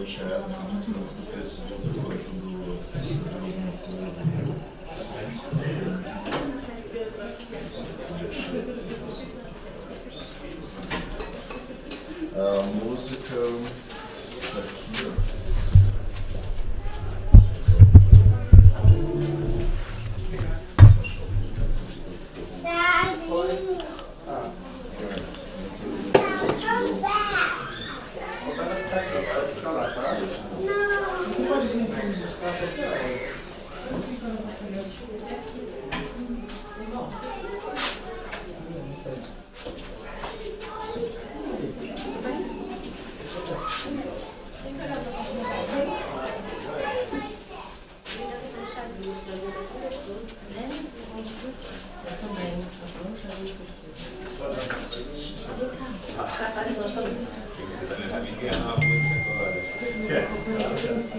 chat, fez tudo do a música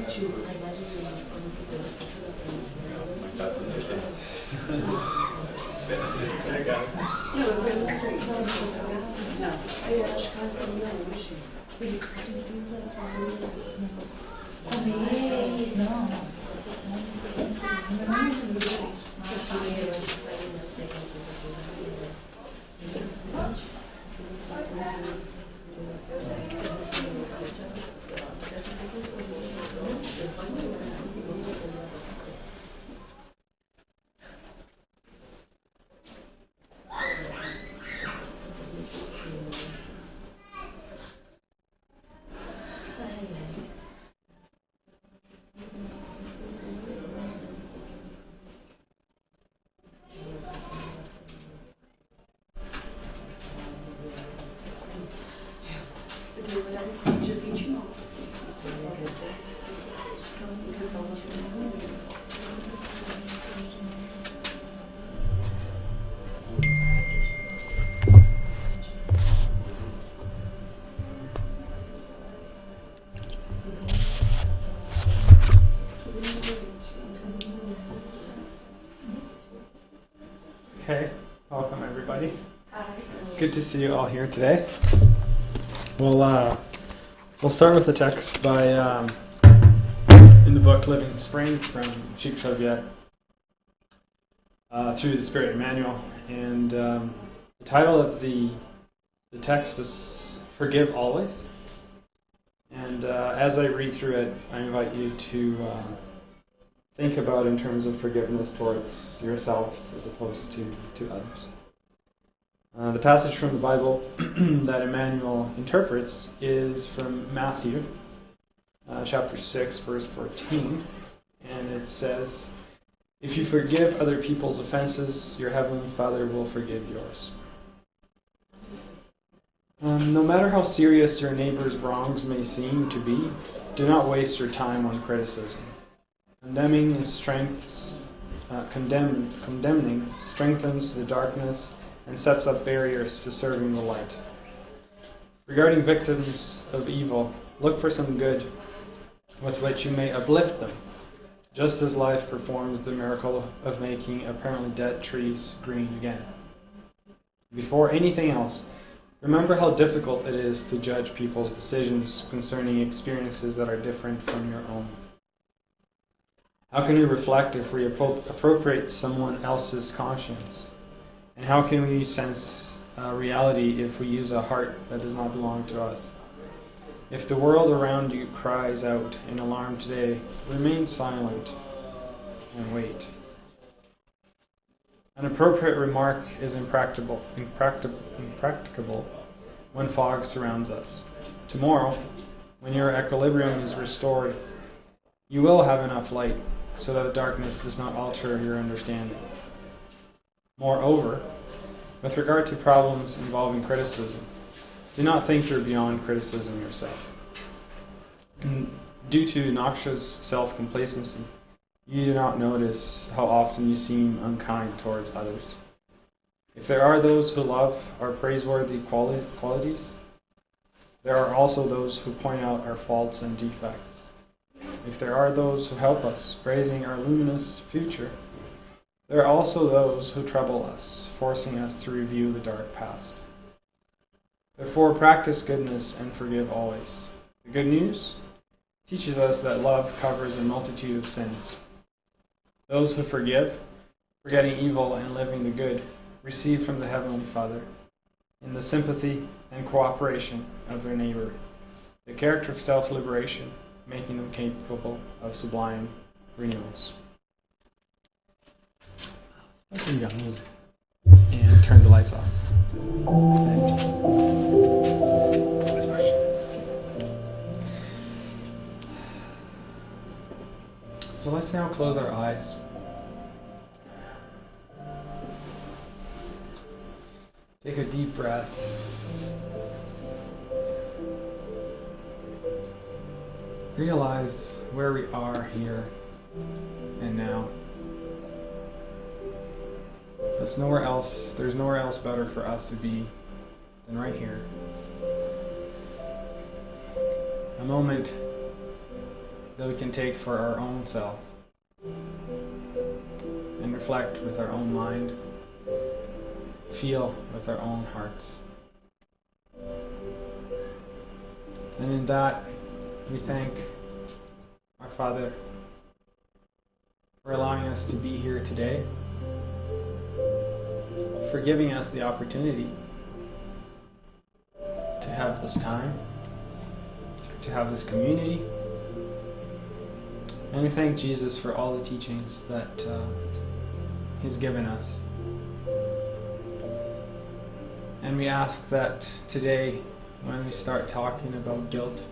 aqui, ó. Okay, welcome everybody. Good to see you all here today. We'll start with the text by in the book Living Spring from Sheep Soviet through the Spirit Emmanuel, and the title of the text is "Forgive Always." And as I read through it, I invite you to think about in terms of forgiveness towards yourselves as opposed to others. The passage from the Bible that Emmanuel interprets is from Matthew chapter 6, verse 14, and it says, "If you forgive other people's offenses, your heavenly Father will forgive yours." No matter how serious your neighbor's wrongs may seem to be, do not waste your time on criticism. Condemning strengthens the darkness and sets up barriers to serving the light. Regarding victims of evil, look for some good with which you may uplift them, just as life performs the miracle of making apparently dead trees green again. Before anything else, remember how difficult it is to judge people's decisions concerning experiences that are different from your own. How can we reflect if we appropriate someone else's conscience? And how can we sense reality if we use a heart that does not belong to us? If the world around you cries out in alarm today, remain silent and wait. An appropriate remark is impracticable when fog surrounds us. Tomorrow, when your equilibrium is restored, you will have enough light so that the darkness does not alter your understanding. Moreover, with regard to problems involving criticism, do not think you're beyond criticism yourself. Due to noxious self-complacency, you do not notice how often you seem unkind towards others. If there are those who love our praiseworthy qualities, there are also those who point out our faults and defects. If there are those who help us, praising our luminous future, there are also those who trouble us, forcing us to review the dark past. Therefore, practice goodness and forgive always. The good news? teaches us that love covers a multitude of sins. Those who forgive, forgetting evil and living the good, receive from the Heavenly Father, in the sympathy and cooperation of their neighbor, the character of self-liberation, making them capable of sublime renewals. Let's put some music and turn the lights off. Thanks. So let's now close our eyes. Take a deep breath. Realize where we are here and now. There's nowhere else better for us to be than right here. A moment that we can take for our own self and reflect with our own mind, feel with our own hearts. And in that, we thank our Father for allowing us to be here today, for giving us the opportunity to have this time, to have this community. And we thank Jesus for all the teachings that He's given us. And we ask that today, when we start talking about guilt,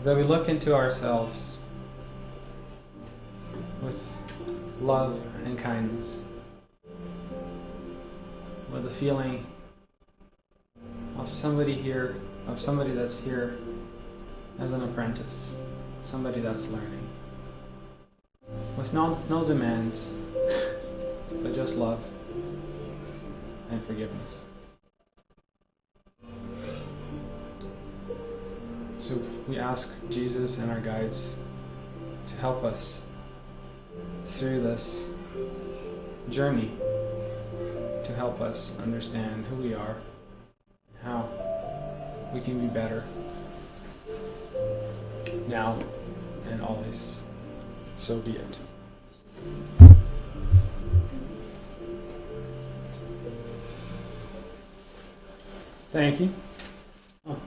that we look into ourselves with love and kindness, with a feeling of somebody that's here as an apprentice, somebody that's learning, with no demands, but just love and forgiveness. So we ask Jesus and our guides to help us through this journey, to help us understand who we are and how we can be better now and always. So be it. Thank you. Oh,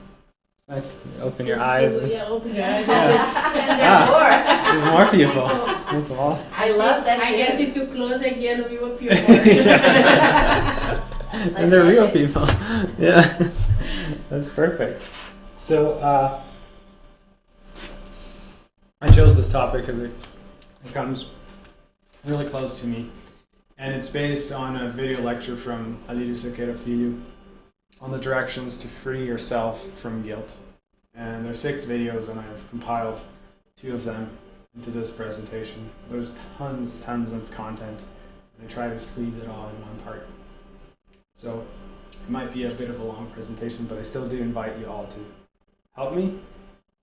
nice. Open your eyes. Yeah, open your eyes. There's more people. That's all. I love that. I too. guess if you close again, we will appear more. And they're real people. Yeah. That's perfect. So, I chose this topic because it comes really close to me. And it's based on a video lecture from Aliru Sekera Filho on the directions to free yourself from guilt. And there's 6 videos, and I've compiled 2 of them into this presentation. There's tons of content, and I try to squeeze it all in one part. So it might be a bit of a long presentation, but I still do invite you all to help me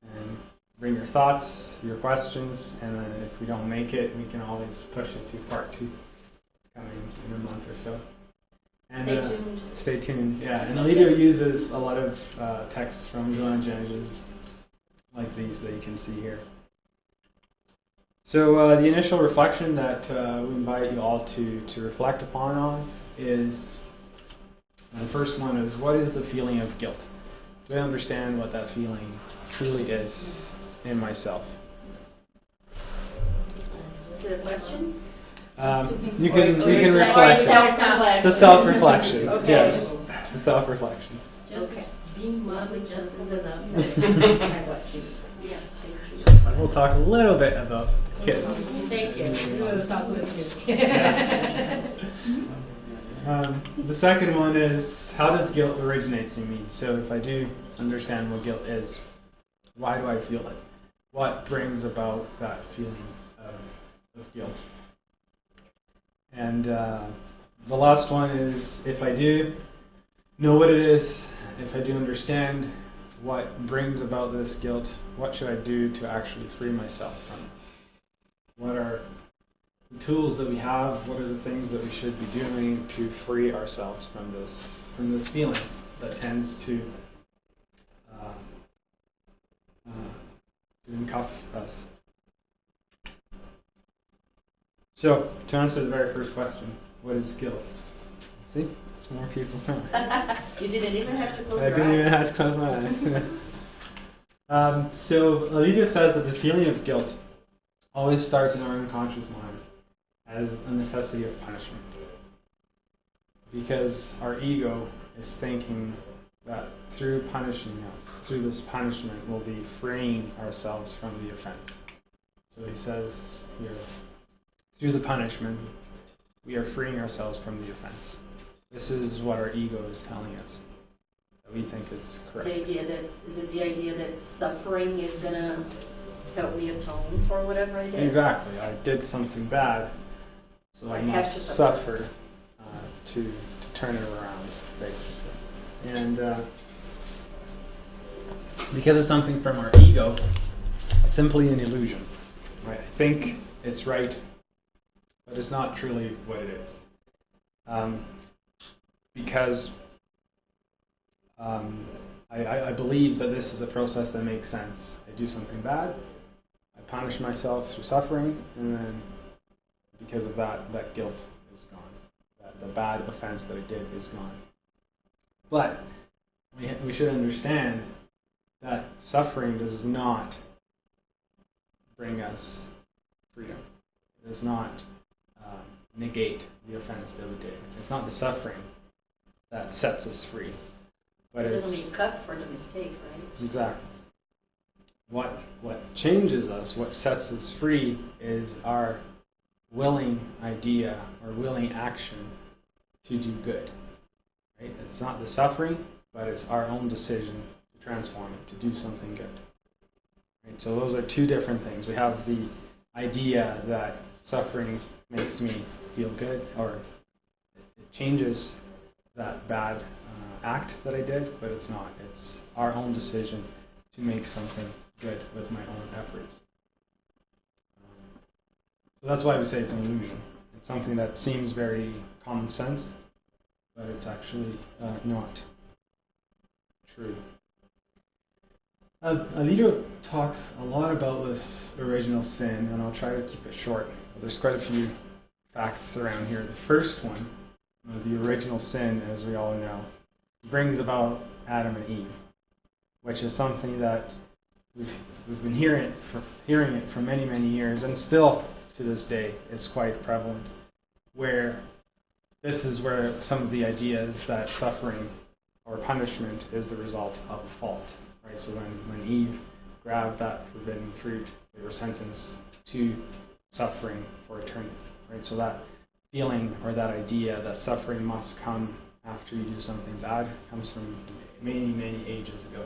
and bring your thoughts, your questions, and then if we don't make it, we can always push it to part 2. It's coming in a month or so. And, Stay tuned. Stay tuned, yeah. And Aliru uses a lot of texts from Joanna Genesis, like these that you can see here. So the initial reflection that we invite you all to reflect upon is, the first one is, what is the feeling of guilt? Do I understand what that feeling truly is in myself? Is it a question? You can reflect. It's a self-reflection. Okay. Yes, it's a self-reflection. Just being motherly just is enough. Yeah, And we'll talk a little bit about kids. thank you. We will talk with you. The second one is, how does guilt originate in me? So if I do understand what guilt is, why do I feel it? What brings about that feeling of guilt? And the last one is, if I do know what it is, if I do understand what brings about this guilt, what should I do to actually free myself from it? What are the tools that we have? What are the things that we should be doing to free ourselves from this feeling that tends to encuff us. So, to answer the very first question, what is guilt? See? It's more people know. You didn't even have to close I your didn't even eyes. have to close my eyes. So, Alito says that the feeling of guilt always starts in our unconscious minds as a necessity of punishment. Because our ego is thinking that through punishing us, through this punishment, we'll be freeing ourselves from the offense. So he says here, through the punishment, we are freeing ourselves from the offense. This is what our ego is telling us that we think is correct. Is it the idea that suffering is gonna help me atone for whatever I did? Exactly. I did something bad, so I have must to suffer to turn it around, basically. And because it's something from our ego, it's simply an illusion. Right? I think it's right, but it's not truly what it is. Because I believe that this is a process that makes sense. I do something bad, I punish myself through suffering, and then because of that, that guilt is gone. The bad offense that I did is gone. But we should understand that suffering does not bring us freedom. It does not negate the offense that we did. It's not the suffering that sets us free. But It it's doesn't mean cut for the mistake, right? exactly what changes us, what sets us free, is our willing idea or willing action to do good. Right? It's not the suffering, but it's our own decision to transform it, to do something good. Right? So those are two different things. We have the idea that suffering makes me feel good, or it changes that bad act that I did, but it's not. It's our own decision to make something good with my own efforts. So that's why we say it's an illusion. It's something that seems very common sense, but it's actually not true. Alito talks a lot about this original sin, and I'll try to keep it short. There's quite a few facts around here. The first one, the original sin, as we all know, brings about Adam and Eve, which is something that we've been hearing it for many, many years, and still to this day is quite prevalent, where this is where some of the ideas that suffering or punishment is the result of a fault. Right? So when Eve grabbed that forbidden fruit, they were sentenced to suffering for eternity. Right? So that feeling or that idea that suffering must come after you do something bad comes from many, many ages ago.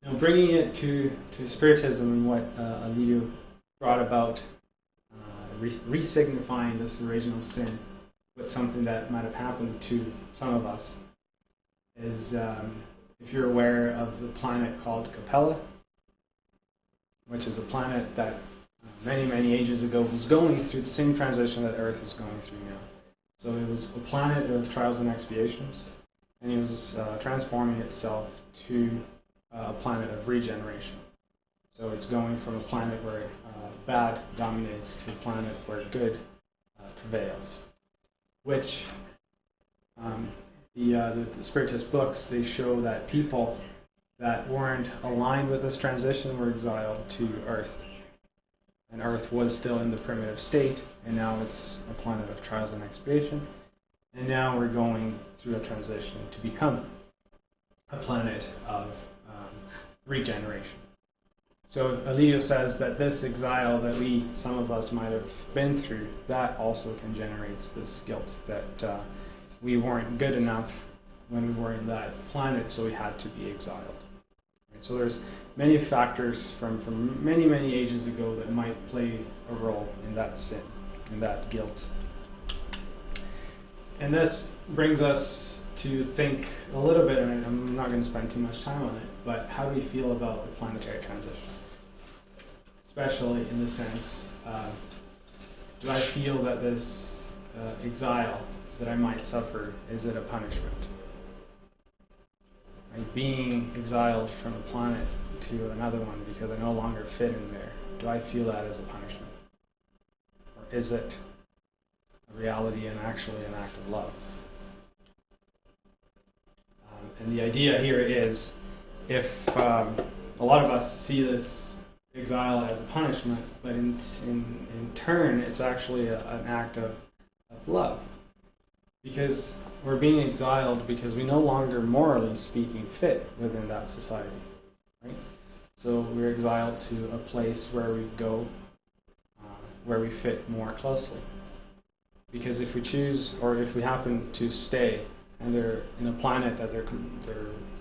Now, bringing it to Spiritism and what Alito brought about, re-signifying this original sin with something that might have happened to some of us, is if you're aware of the planet called Capella, which is a planet that many, many ages ago was going through the same transition that Earth is going through now. So it was a planet of trials and expiations, and it was transforming itself to a planet of regeneration. So it's going from a planet where bad dominates to a planet where good prevails. Which the Spiritist books, they show that people that weren't aligned with this transition were exiled to Earth. And Earth was still in the primitive state, and now it's a planet of trials and expiation. And now we're going through a transition to become a planet of regeneration. So Alito says that this exile that some of us might have been through, that also can generate this guilt that we weren't good enough when we were in that planet, so we had to be exiled. Right? So there's many factors from many, many ages ago that might play a role in that sin, in that guilt. And this brings us to think a little bit, and I'm not going to spend too much time on it, but how do we feel about the planetary transition? Especially in the sense, do I feel that this exile that I might suffer, is it a punishment? Right? Being exiled from a planet to another one because I no longer fit in there, do I feel that as a punishment? Or is it a reality and actually an act of love? And the idea here is, if a lot of us see this exile as a punishment, but in turn it's actually an act of love. Because we're being exiled because we no longer, morally speaking, fit within that society. Right? So we're exiled to a place where we go, where we fit more closely. Because if we choose, or if we happen to stay, and they're in a planet that they're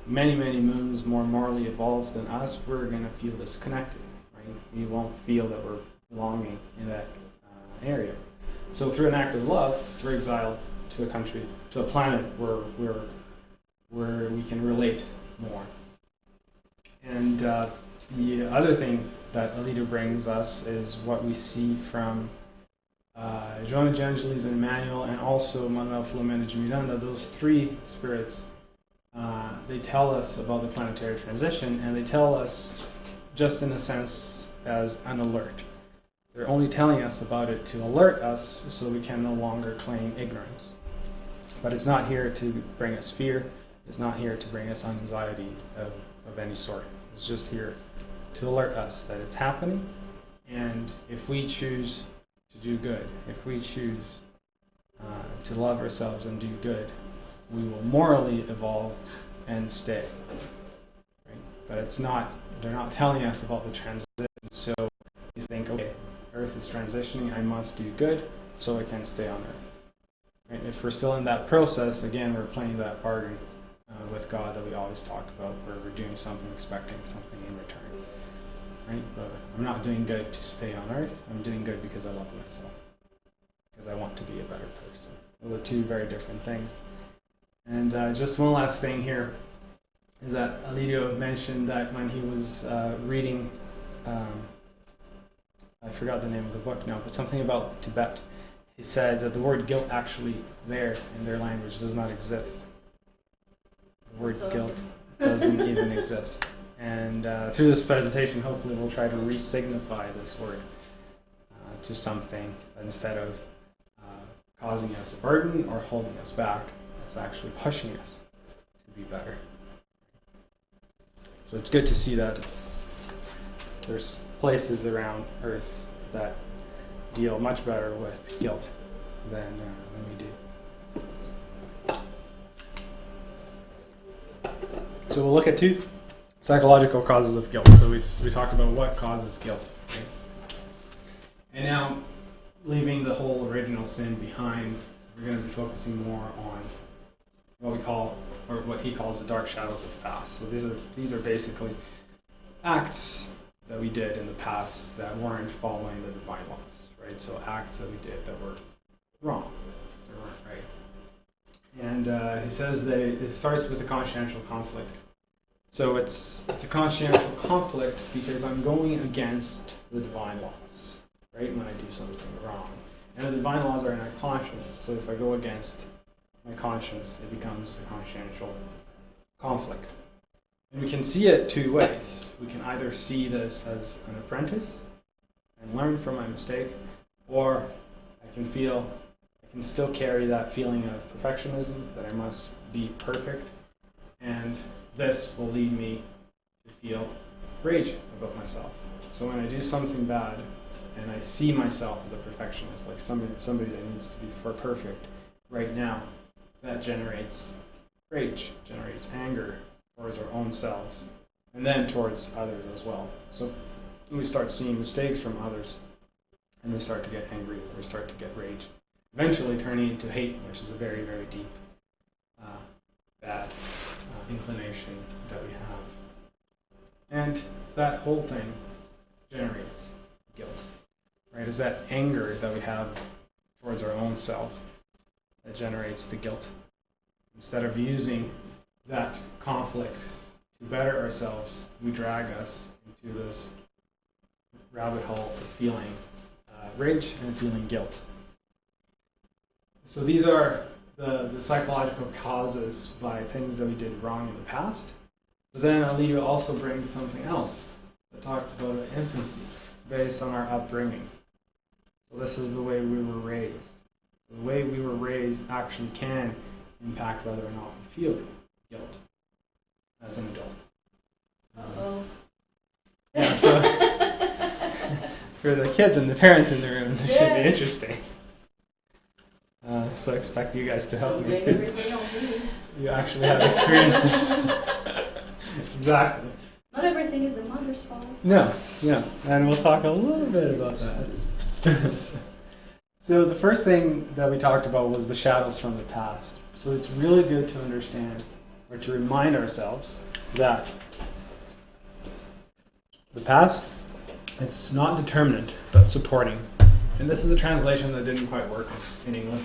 many, many moons more morally evolved than us, we're going to feel disconnected. Right? We won't feel that we're belonging in that area. So through an act of love, we're exiled to a country, to a planet where we can relate more. And the other thing that Alito brings us is what we see from João de Angelis and Emmanuel, and also Manuel Filomeno de Miranda. Those three spirits, they tell us about the planetary transition, and they tell us just in a sense as an alert. They're only telling us about it to alert us so we can no longer claim ignorance. But it's not here to bring us fear. It's not here to bring us anxiety of any sort. It's just here to alert us that it's happening, and if we choose to do good, if we choose to love ourselves and do good, we will morally evolve and stay. Right? But it's not, they're not telling us about the transition, so you think, okay, Earth is transitioning, I must do good so I can stay on Earth. Right? If we're still in that process, again, we're playing that bargain with God that we always talk about, where we're doing something, expecting something in return. Right? But I'm not doing good to stay on Earth, I'm doing good because I love myself, because I want to be a better person. Those are two very different things. And just one last thing here is that Alito mentioned that when he was reading, I forgot the name of the book now, but something about Tibet. He said that the word guilt actually there in their language does not exist. The word guilt doesn't even exist. And through this presentation, hopefully we'll try to re-signify this word to something instead of causing us a burden or holding us back. It's actually pushing us to be better. So it's good to see that there's places around Earth that deal much better with guilt than we do. So we'll look at two psychological causes of guilt. So we talked about what causes guilt. Right? And now, leaving the whole original sin behind, we're going to be focusing more on what we call, or what he calls, the dark shadows of the past. So these are basically acts that we did in the past that weren't following the divine laws. Right? So acts that we did that were wrong, they weren't right. And he says that it starts with a consciential conflict. So it's a consciential conflict because I'm going against the divine laws, right? When I do something wrong, and the divine laws are in our conscience. So if I go against my conscience, it becomes a consciential conflict. And we can see it two ways. We can either see this as an apprentice and learn from my mistake, or I can still carry that feeling of perfectionism, that I must be perfect, and this will lead me to feel rage about myself. So when I do something bad, and I see myself as a perfectionist, like somebody that needs to be perfect right now, that generates rage, generates anger towards our own selves, and then towards others as well. So we start seeing mistakes from others, and we start to get angry, we start to get rage, eventually turning into hate, which is a very, very deep, bad inclination that we have. And that whole thing generates guilt, right? Is that anger that we have towards our own self that generates the guilt. Instead of using that conflict to better ourselves, we drag us into this rabbit hole of feeling rage and feeling guilt. So these are the psychological causes by things that we did wrong in the past. But then a leader also brings something else that talks about an infancy based on our upbringing. So this is the way we were raised. The way we were raised actually can impact whether or not we feel guilt as an adult. Uh-oh. Yeah, so for the kids and the parents in the room, this should be interesting. So I expect you guys to help me because you actually have experienced this. Exactly. Not everything is the mother's fault. No, and we'll talk a little bit about that. So the first thing that we talked about was the shadows from the past. So it's really good to understand or to remind ourselves that the past, it's not determinant, but supporting. And this is a translation that didn't quite work in English.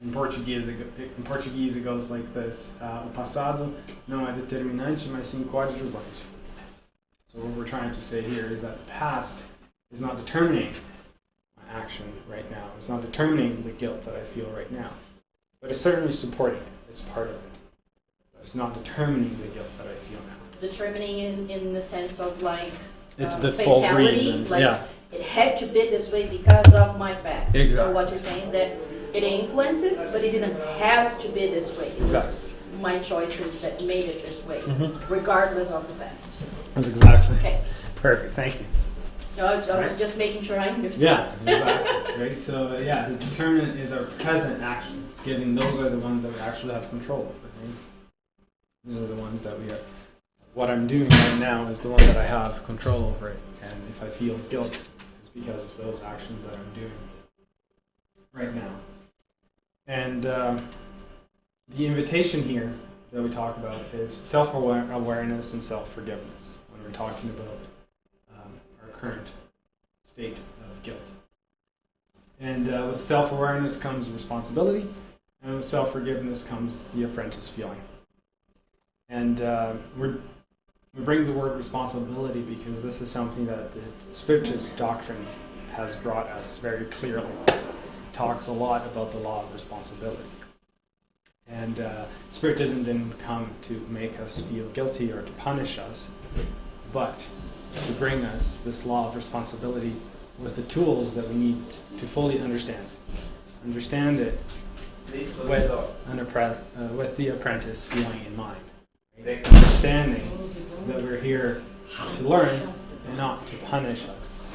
In Portuguese it goes like this: o passado não é determinante, mas sim coadjuvante. So what we're trying to say here is that the past is not determining my action right now. It's not determining the guilt that I feel right now. But it's certainly supporting it. It's part of it. But it's not determining the guilt that I feel now. Determining in the sense of like it's the full reason. Like yeah. It had to be this way because of my past. Exactly. So what you're saying is that it influences, but it didn't have to be this way. It was my choices that made it this way, regardless of the past. That's exactly. Okay. Perfect. Thank you. No, I was just making sure I understood. Yeah, exactly. Right. So the determinant is our present actions. Given those are the ones that we actually have control over. Right? Those are the ones that we are. What I'm doing right now is the one that I have control over it. And if I feel guilt, it's because of those actions that I'm doing right now. And the invitation here that we talk about is self-awareness and self-forgiveness when we're talking about our current state of guilt. And with self-awareness comes responsibility, and with self-forgiveness comes the apprentice feeling. And we bring the word responsibility because this is something that the Spiritist doctrine has brought us very clearly. It talks a lot about the law of responsibility. And Spiritism didn't come to make us feel guilty or to punish us, but to bring us this law of responsibility with the tools that we need to fully understand. Understand it with the apprentice feeling in mind. Understanding that we're here to learn and not to punish us.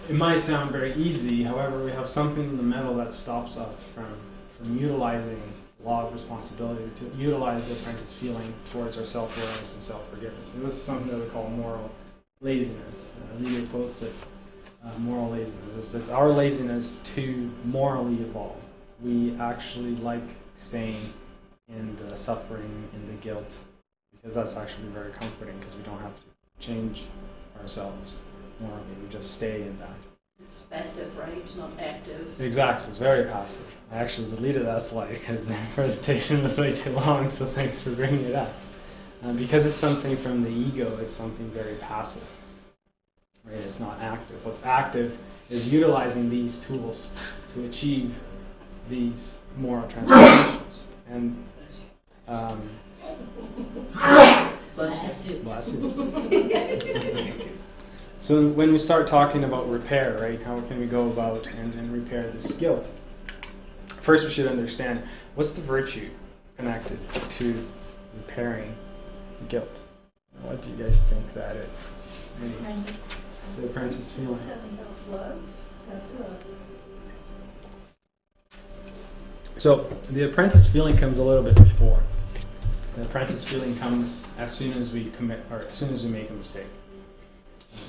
It might sound very easy, however, we have something in the middle that stops us from utilizing the law of responsibility, to utilize the apprentice feeling towards our self-awareness and self-forgiveness. And this is something that we call moral laziness. Leo quotes it, moral laziness. It's our laziness to morally evolve. We actually like staying in the suffering, in the guilt, because that's actually very comforting because we don't have to change ourselves morally. We just stay in that. It's passive, right? Not active. Exactly. It's very passive. I actually deleted that slide because the presentation was way too long, so thanks for bringing it up. Because it's something from the ego, it's something very passive. Right? It's not active. What's active is utilizing these tools to achieve these moral transformations. And bless you. So when we start talking about repair, right, how can we go about and repair this guilt? First, we should understand what's the virtue connected to repairing guilt. What do you guys think that is? The apprentice feeling. Self-love. Self-love. So the apprentice feeling comes a little bit before. The apprentice feeling comes as soon as we commit, or as soon as we make a mistake.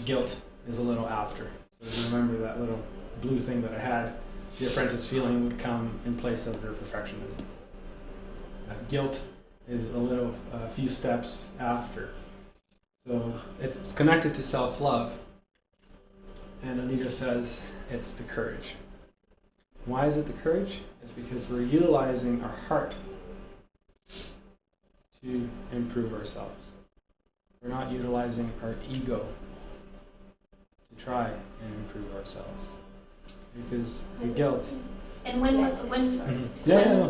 Guilt is a little after. So if you remember that little blue thing that I had, the apprentice feeling would come in place of your perfectionism. Guilt is a few steps after. So it's connected to self-love. And Anita says it's the courage. Why is it the courage? It's because we're utilizing our heart to improve ourselves. We're not utilizing our ego to try and improve ourselves. Because the guilt And when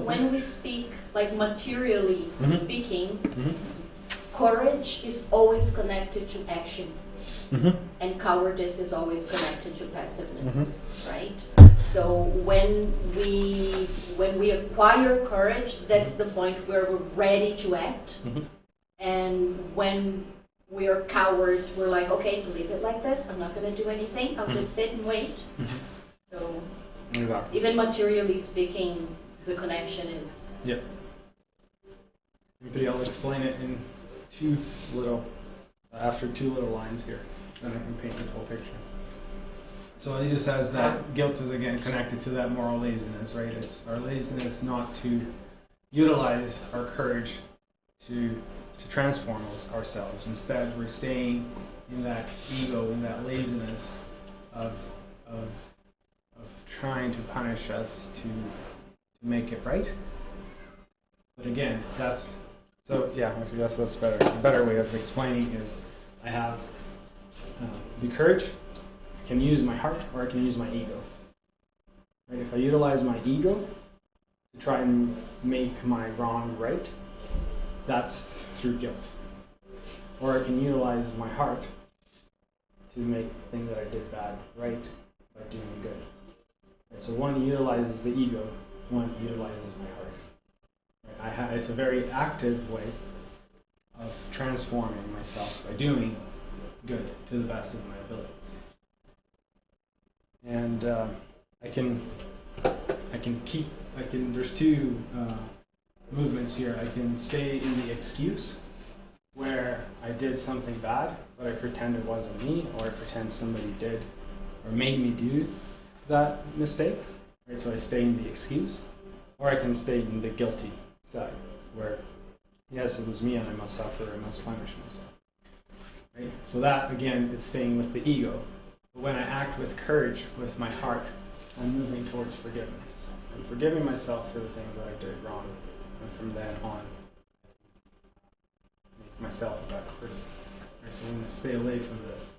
when we speak, like materially speaking, courage is always connected to action, and cowardice is always connected to passiveness, right? So when we acquire courage, that's the point where we're ready to act, and when we are cowards, we're like, okay, leave it like this. I'm not going to do anything. I'll just sit and wait. So. Exactly. Even materially speaking, the connection is. Yep. Maybe I'll explain it in after two little lines here, then I can paint the full picture. So he just says that guilt is again connected to that moral laziness, right? It's our laziness not to utilize our courage to transform ourselves. Instead, we're staying in that ego, in that laziness of trying to punish us to make it right. But again, that's better. A better way of explaining is I have the courage, I can use my heart, or I can use my ego. Right? If I utilize my ego to try and make my wrong right, that's through guilt. Or I can utilize my heart to make the thing that I did bad right by doing good. Right, so one utilizes the ego, one utilizes my heart. Right, it's a very active way of transforming myself by doing good to the best of my abilities. And there's two movements here. I can stay in the excuse where I did something bad, but I pretend it wasn't me, or I pretend somebody did or made me do that mistake, right? So I stay in the excuse, or I can stay in the guilty side, where yes, it was me and I must suffer, I must punish myself, right? So that again is staying with the ego. But when I act with courage, with my heart, I'm moving towards forgiveness. I'm forgiving myself for the things that I did wrong, and from then on, make myself a better person. Right? So I'm going to stay away from this,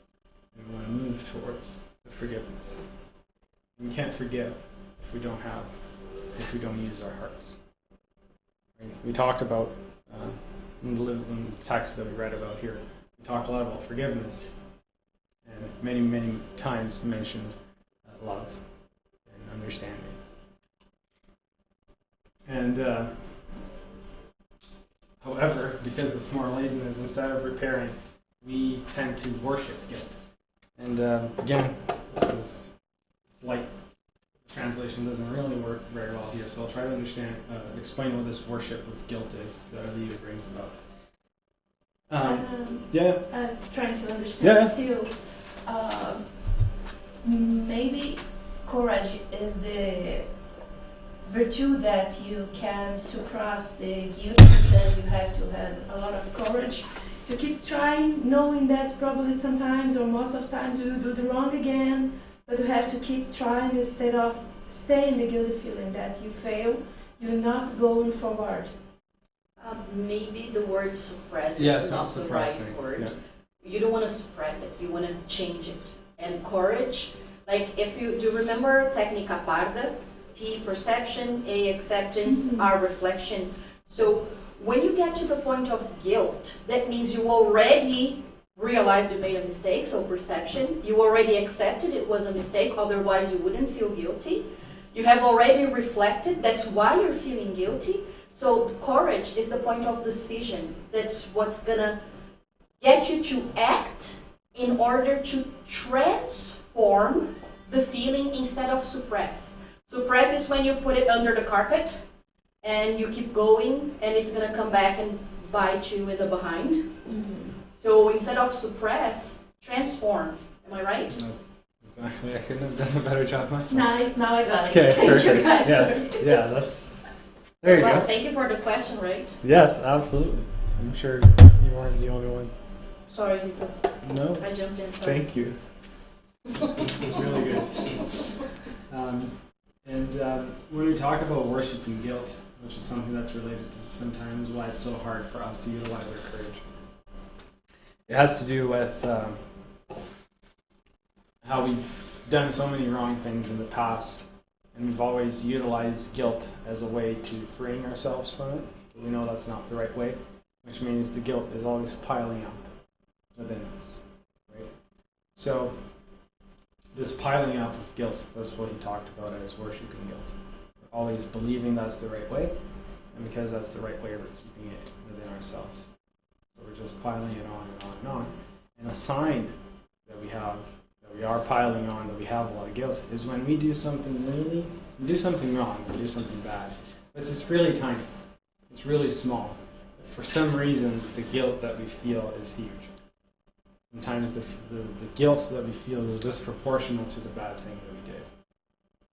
and we want to move towards the forgiveness. We can't forgive if we don't use our hearts. Right? We talked about in the text that we read about here. We talked a lot about forgiveness, and many times mentioned love and understanding. And however, because this moral laziness, instead of repairing, we tend to worship guilt. And again, this is like translation doesn't really work very well here, so I'll try to explain what this worship of guilt is that Aliyah brings about. Trying to understand still. Maybe courage is the virtue that you can suppress the guilt, because you have to have a lot of courage to keep trying, knowing that probably sometimes or most of the times you will do the wrong again, but you have to keep trying instead of staying the guilty feeling that you fail, you're not going forward. Maybe the word suppress is not the right word. Yeah. You don't want to suppress it, you want to change it. And courage, like if you do remember Técnica Parda, P, perception, A, acceptance, R, reflection. So when you get to the point of guilt, that means you already realized you made a mistake, so perception. You already accepted it was a mistake, otherwise you wouldn't feel guilty. You have already reflected, that's why you're feeling guilty. So courage is the point of decision. That's what's gonna get you to act in order to transform the feeling instead of suppress. Suppress is when you put it under the carpet and you keep going and it's gonna come back and bite you in the behind. Mm-hmm. So instead of suppress, transform. Am I right? That's exactly. I couldn't have done a better job myself. Now I got it. Okay, Thank perfect. you guys. Yes, yeah, that's. There you go. Thank you for the question, right? Yes, absolutely. I'm sure you weren't the only one. Sorry, Victor. No. I jumped in. Sorry. Thank you. It's really good. When we talk about worshiping guilt, which is something that's related to sometimes why it's so hard for us to utilize our courage, it has to do with how we've done so many wrong things in the past, And we've always utilized guilt as a way to freeing ourselves from it. But we know that's not the right way, which means the guilt is always piling up within us. Right? So this piling up of guilt, that's what he talked about as worshiping guilt. We're always believing that's the right way, and because that's the right way, we're keeping it within ourselves. So we're just piling it on and on and on. And a sign that we have, that we are piling on, that we have a lot of guilt, is when we do something wrong, we do something bad. But it's really tiny. It's really small. For some reason, the guilt that we feel is huge. Sometimes the guilt that we feel is disproportional to the bad thing that we did.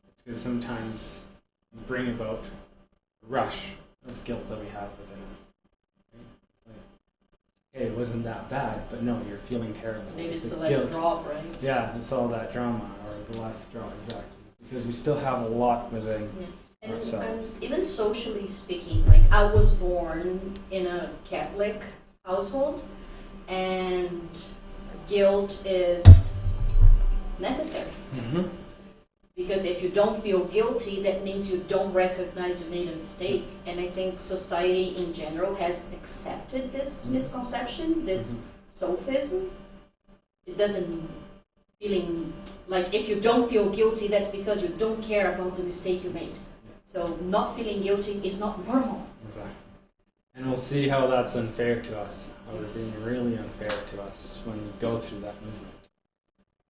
It's because sometimes we bring about a rush of guilt that we have within us. It's like, hey, it wasn't that bad, but no, you're feeling terrible. Maybe it's the guilt. last drop, right? Yeah, it's all that drama, or the last draw, exactly. Because we still have a lot within ourselves. And even socially speaking, like I was born in a Catholic household, and guilt is necessary. Mm-hmm. Because if you don't feel guilty, that means you don't recognize you made a mistake. And I think society in general has accepted this misconception, this sophism. It doesn't feeling like if you don't feel guilty, that's because you don't care about the mistake you made. So not feeling guilty is not normal. Exactly. And we'll see how that's unfair to us, how they're being really unfair to us when we go through that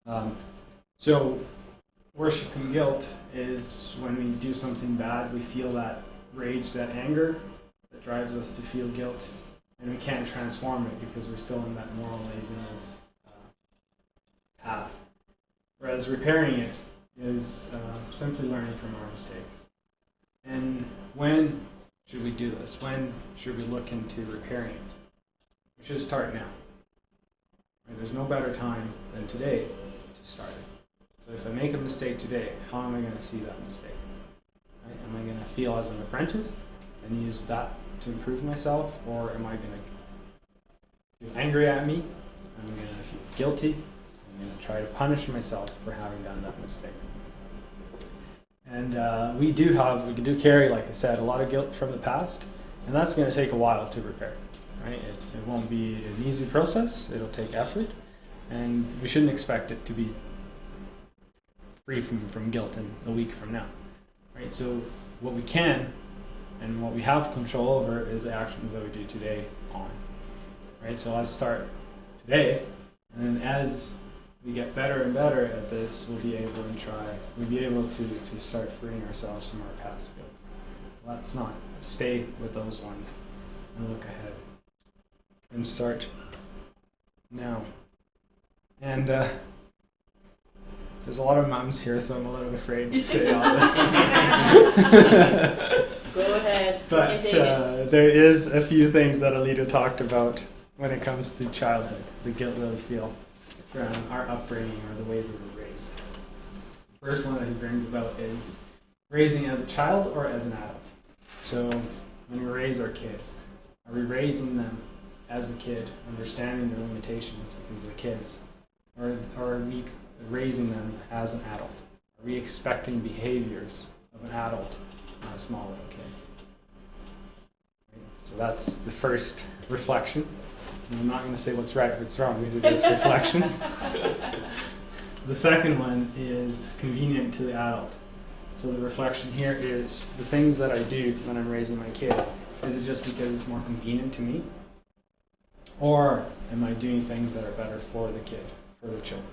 movement. So worshiping guilt is when we do something bad, we feel that rage, that anger that drives us to feel guilt, and we can't transform it because we're still in that moral laziness path. Whereas repairing it is simply learning from our mistakes. And when should we do this? When should we look into repairing it? We should start now. Right? There's no better time than today to start it. So if I make a mistake today, how am I going to see that mistake? Right? Am I going to feel as an apprentice and use that to improve myself? Or am I going to feel angry at me? Am I going to feel guilty? I'm going to try to punish myself for having done that mistake. And we do carry, like I said, a lot of guilt from the past, and that's going to take a while to repair. Right? It won't be an easy process. It'll take effort, and we shouldn't expect it to be free from guilt in a week from now. Right? So what we can and what we have control over is the actions that we do today on. Right? So let's start today, and then as we get better and better at this, we'll be able to start freeing ourselves from our past guilt. Let's not stay with those ones and look ahead and start now. And there's a lot of moms here, so I'm a little afraid to say all this. Go ahead. But there is a few things that Alita talked about when it comes to childhood, the guilt that we feel from our upbringing or the way we were raised. The first one that he brings about is raising as a child or as an adult. So when we raise our kid, are we raising them as a kid, understanding their limitations because they're kids? Or are we raising them as an adult? Are we expecting behaviors of an adult, not a small little kid? Right? So that's the first reflection. I'm not going to say what's right or what's wrong. These are just reflections. The second one is convenient to the adult. So the reflection here is the things that I do when I'm raising my kid. Is it just because it's more convenient to me? Or am I doing things that are better for the kid, for the child?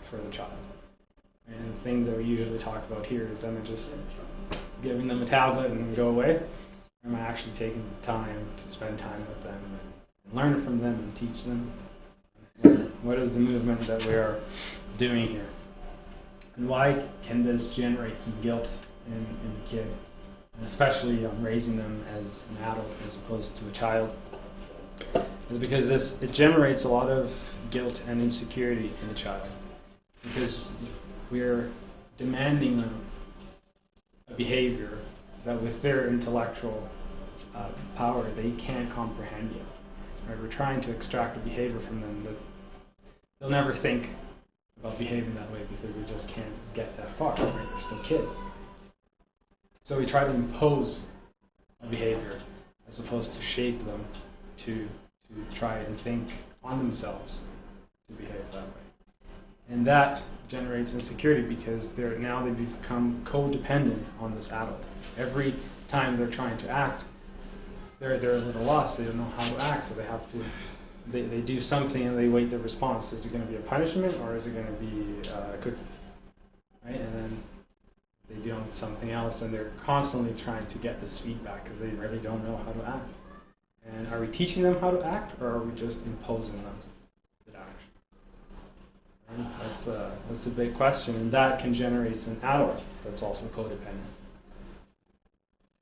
And the thing that we usually talk about here is am I just giving them a tablet and go away? Or am I actually taking the time to spend time with them? Learn from them and teach them. What is the movement that we are doing here? And why can this generate some guilt in the kid? And especially raising them as an adult as opposed to a child. Is because it generates a lot of guilt and insecurity in the child. Because we're demanding them a behavior that with their intellectual power they can't comprehend yet. Right? We're trying to extract a behavior from them that they'll never think about behaving that way because they just can't get that far. Right? They're still kids. So we try to impose a behavior as opposed to shape them to try and think on themselves to behave that way. And that generates insecurity because they become codependent on this adult. Every time they're trying to act, they're a little lost. They don't know how to act, so they do something and they wait the response. Is it going to be a punishment or is it going to be a cookie? Right? And then they do something else and they're constantly trying to get this feedback because they really don't know how to act. And are we teaching them how to act or are we just imposing them that action? Right? That's a big question, and that can generate an adult that's also codependent.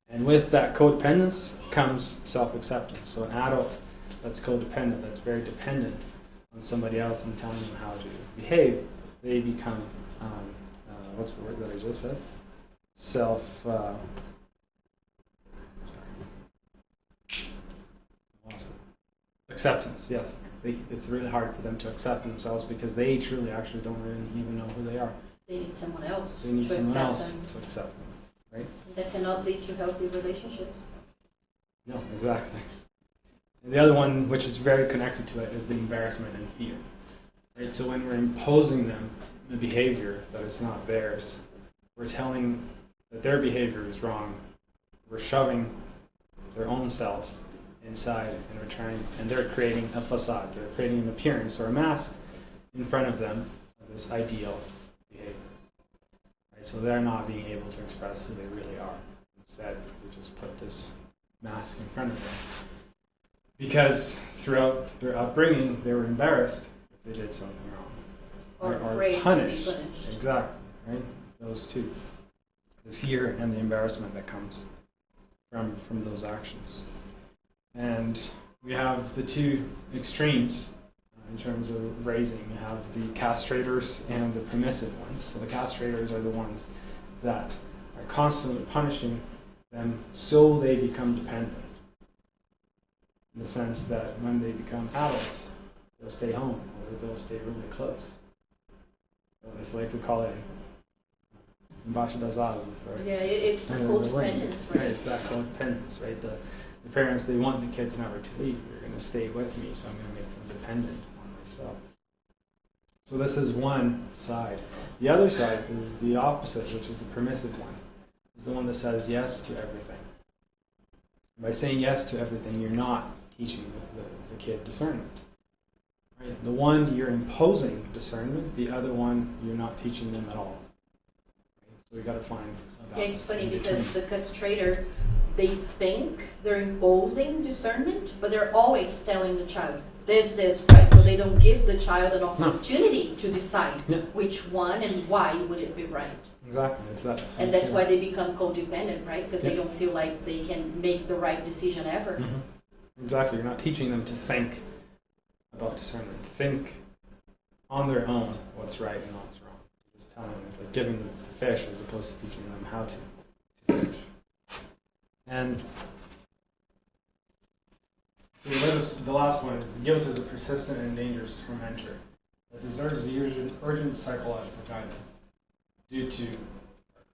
And with that codependence comes self-acceptance. So an adult that's codependent, that's very dependent on somebody else and telling them how to behave, they become, what's the word that I just said? Acceptance, yes. It's really hard for them to accept themselves because they truly actually don't really even know who they are. They need someone else. They need to someone accept else them. to accept them, right? That cannot lead to healthy relationships. No, exactly. And the other one, which is very connected to it, is the embarrassment and fear. Right? So when we're imposing them a behavior that is not theirs, we're telling that their behavior is wrong. We're shoving their own selves inside, and they're creating a facade. They're creating an appearance or a mask in front of them of this ideal behavior. Right? So they're not being able to express who they really are. Instead, we just put this mask in front of them. Because throughout their upbringing, they were embarrassed if they did something wrong. Or afraid punished. to be punished. Exactly, right? Those two. The fear and the embarrassment that comes from those actions. And we have the two extremes in terms of raising. We have the castrators and the permissive ones. So the castrators are the ones that are constantly punishing them so they become dependent. In the sense that when they become adults, they'll stay home or they'll stay really close. So it's like we call it embaixo das asas. Yeah, it's the codependence, right? Right, it's that codependence, right? The parents, they want the kids never to leave. They're going to stay with me, so I'm going to make them dependent on myself. So this is one side. The other side is the opposite, which is the permissive one. It's the one that says yes to everything. By saying yes to everything, you're not teaching the kid discernment. Right? The one, you're imposing discernment. The other one, you're not teaching them at all. Right? So we got to find a balance. Yeah, it's funny because the castrator, they think they're imposing discernment, but they're always telling the child, this is right. So they don't give the child an opportunity to decide which one and why would it be right. Exactly. It's that. And that's why they become codependent, right? Because they don't feel like they can make the right decision ever. Mm-hmm. Exactly. You're not teaching them to think about discernment. Think on their own what's right and what's wrong. You're just telling them. It's like giving them the fish as opposed to teaching them how to fish. And so the last one is guilt is a persistent and dangerous tormentor that deserves the urgent psychological guidance due to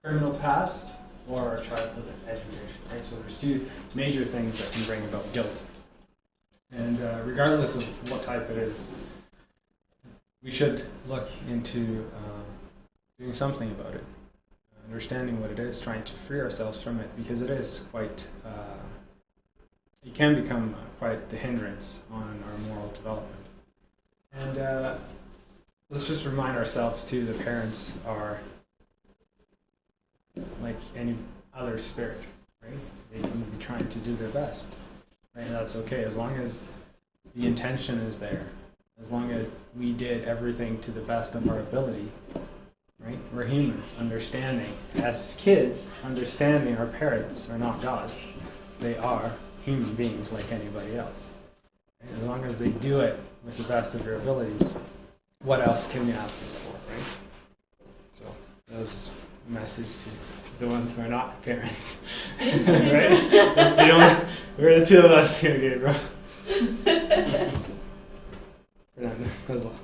criminal past or our childhood education. Right? So there's two major things that can bring about guilt. And regardless of what type it is, we should look into doing something about it. Understanding what it is, trying to free ourselves from it, because it is quite, it can become quite the hindrance on our moral development. And let's just remind ourselves too, the parents are like any other spirit, right? They can be trying to do their best, right? And that's okay, as long as the intention is there, as long as we did everything to the best of our ability. Right? We're humans, understanding. As kids, understanding our parents are not gods. They are human beings like anybody else. Right? As long as they do it with the best of their abilities, what else can we ask them for, right? So that was a message to the ones who are not parents. Right? That's the only, we're the two of us here, Gabriel. Fernando as well.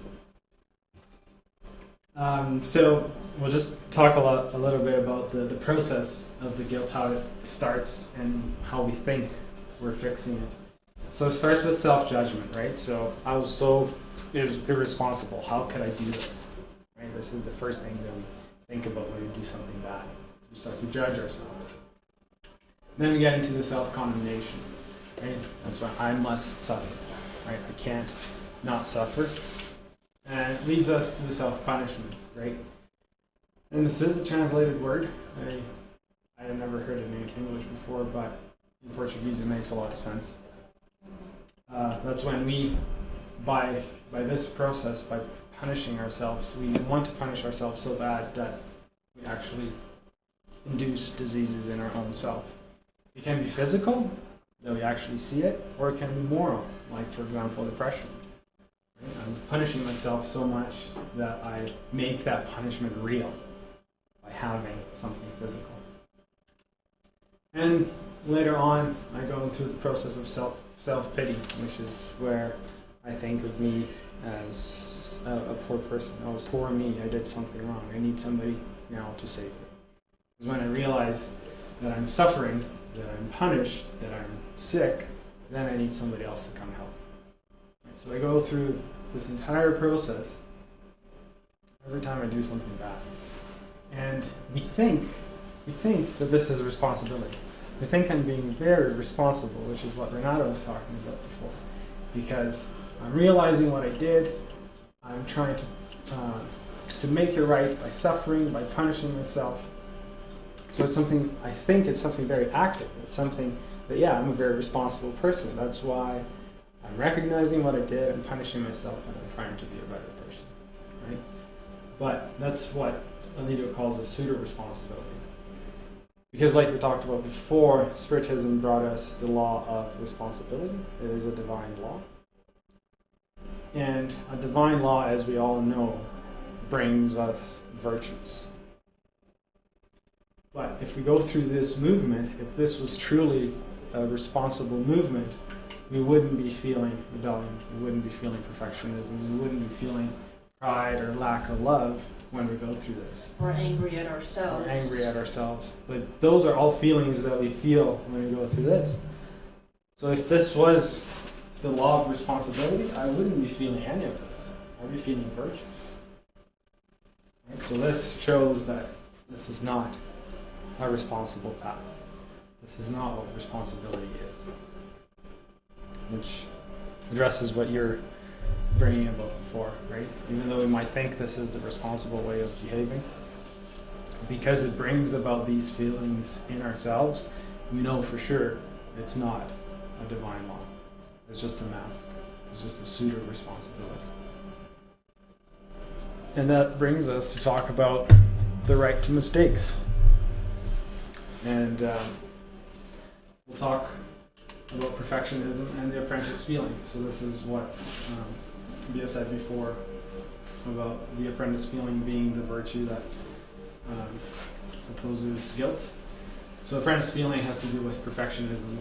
So we'll just talk a little bit about the process of the guilt, how it starts and how we think we're fixing it. So it starts with self-judgment, right? So I was so irresponsible. How could I do this? Right? This is the first thing that we think about when we do something bad. We start to judge ourselves. Then we get into the self-condemnation, right? That's why I must suffer, right? I can't not suffer. And it leads us to the self-punishment, right? And this is a translated word. I have never heard it in English before, but in Portuguese it makes a lot of sense. That's when we, by this process, by punishing ourselves, we want to punish ourselves so bad that we actually induce diseases in our own self. It can be physical, that we actually see it, or it can be moral, like, for example, depression. I'm punishing myself so much that I make that punishment real by having something physical. And later on, I go into the process of self-pity, which is where I think of me as a poor person. Oh, poor me, I did something wrong. I need somebody now to save me. Because when I realize that I'm suffering, that I'm punished, that I'm sick, then I need somebody else to come help. So I go through this entire process every time I do something bad. And we think that this is a responsibility. We think I'm being very responsible, which is what Renato was talking about before. Because I'm realizing what I did, I'm trying to make it right by suffering, by punishing myself. So it's something, I think it's something very active. It's something that, yeah, I'm a very responsible person. That's why I'm recognizing what I did, I'm punishing myself, and I'm trying to be a better person, right? But that's what Alito calls a pseudo-responsibility. Because like we talked about before, Spiritism brought us the law of responsibility. It is a divine law. And a divine law, as we all know, brings us virtues. But if we go through this movement, if this was truly a responsible movement, we wouldn't be feeling rebellion, we wouldn't be feeling perfectionism, we wouldn't be feeling pride or lack of love when we go through this. Or angry at ourselves. Or angry at ourselves. But those are all feelings that we feel when we go through this. So if this was the law of responsibility, I wouldn't be feeling any of those. I'd be feeling virtue. Right? So this shows that this is not a responsible path. This is not what responsibility is. Which addresses what you're bringing about before, right? Even though we might think this is the responsible way of behaving, because it brings about these feelings in ourselves, we know for sure it's not a divine law. It's just a mask. It's just a pseudo-responsibility. And that brings us to talk about the right to mistakes. And we'll talk about perfectionism and the apprentice feeling. So this is what Bia said before about the apprentice feeling being the virtue that opposes guilt. So apprentice feeling has to do with perfectionism,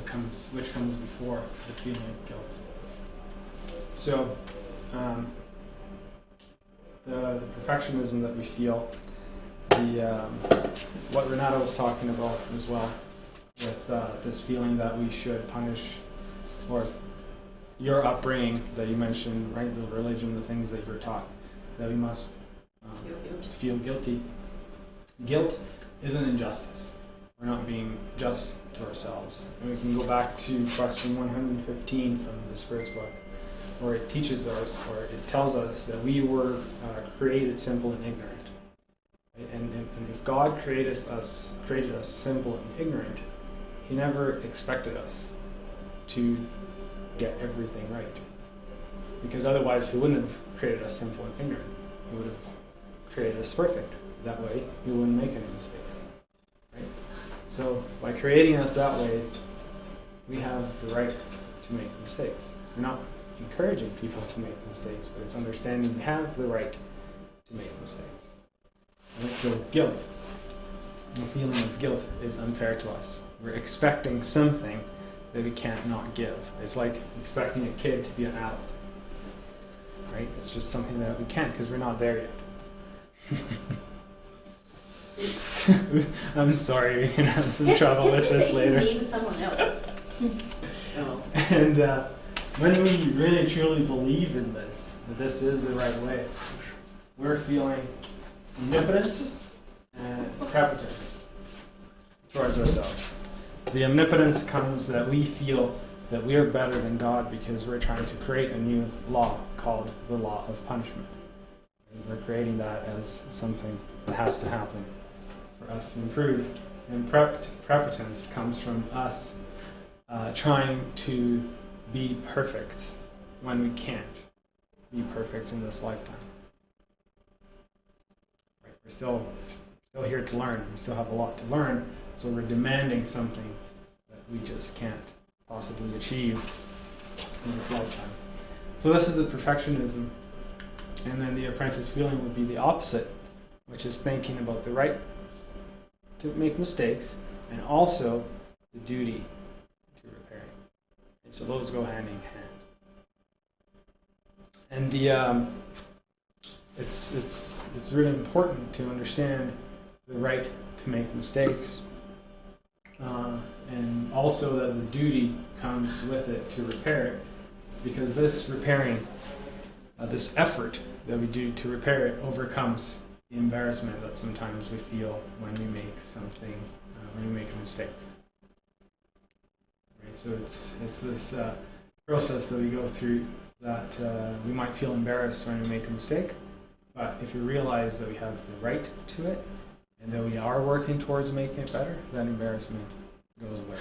which comes before the feeling of guilt. So the perfectionism that we feel, what Renato was talking about as well, with this feeling that we should punish, or your upbringing that you mentioned, right? The religion, the things that you're taught, that we must feel guilty. Guilt is an injustice. We're not being just to ourselves. And we can go back to question 115 from the Spirit's book, where it teaches us, or it tells us that we were created simple and ignorant. Right? And if God created us simple and ignorant, He never expected us to get everything right. Because otherwise He wouldn't have created us simple and ignorant. He would have created us perfect. That way we wouldn't make any mistakes. Right? So by creating us that way, we have the right to make mistakes. We're not encouraging people to make mistakes, but it's understanding we have the right to make mistakes. Right? So guilt, the feeling of guilt is unfair to us. We're expecting something that we can't not give. It's like expecting a kid to be an adult. Right? It's just something that we can't because we're not there yet. I'm sorry, you're gonna have some trouble with this later. Name someone else. Oh. And when we really truly believe in this, that this is the right way, we're feeling omnipotence and prepotence towards ourselves. The omnipotence comes that we feel that we are better than God because we're trying to create a new law called the law of punishment. And we're creating that as something that has to happen for us to improve. And prepotence comes from us trying to be perfect when we can't be perfect in this lifetime. Right? We're still here to learn. We still have a lot to learn, so we're demanding something that we just can't possibly achieve in this lifetime. So this is the perfectionism. And then the apprentice feeling would be the opposite, which is thinking about the right to make mistakes and also the duty to repair. And so those go hand in hand. And the it's really important to understand the right to make mistakes, and also that the duty comes with it to repair it, because this repairing, this effort that we do to repair it overcomes the embarrassment that sometimes we feel when we make something, when we make a mistake. Right? So it's this process that we go through that we might feel embarrassed when we make a mistake, but if we realize that we have the right to it and that we are working towards making it better, then embarrassment goes away.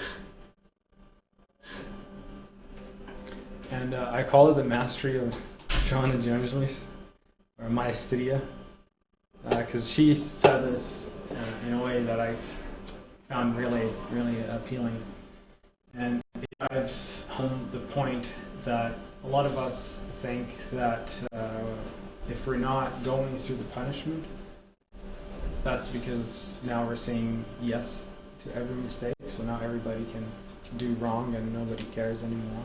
And I call it the mastery of Joanna Jones, or maestria, because she said this in a way that I found really, really appealing. And it drives home the point that a lot of us think that if we're not going through the punishment, that's because now we're saying yes to every mistake, so now everybody can do wrong and nobody cares anymore.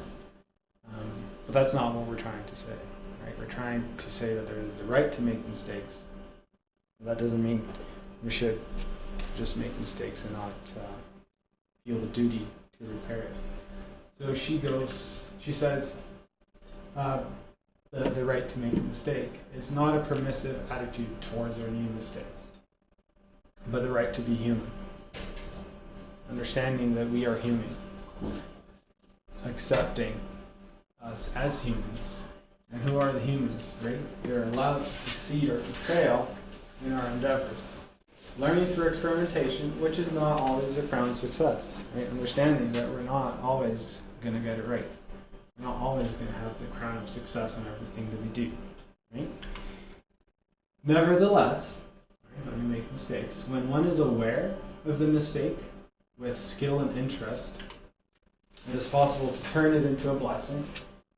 But that's not what we're trying to say, right? We're trying to say that there is the right to make mistakes. That doesn't mean we should just make mistakes and not feel the duty to repair it. So she says, the right to make a mistake is not a permissive attitude towards our new mistakes, but the right to be human. Understanding that we are human, accepting us as humans. And who are the humans, right? They're allowed to succeed or to fail in our endeavors. Learning through experimentation, which is not always a crown of success, right? Understanding that we're not always going to get it right. We're not always going to have the crown of success in everything that we do, right? Nevertheless, right, when we make mistakes, when one is aware of the mistake with skill and interest, it is possible to turn it into a blessing,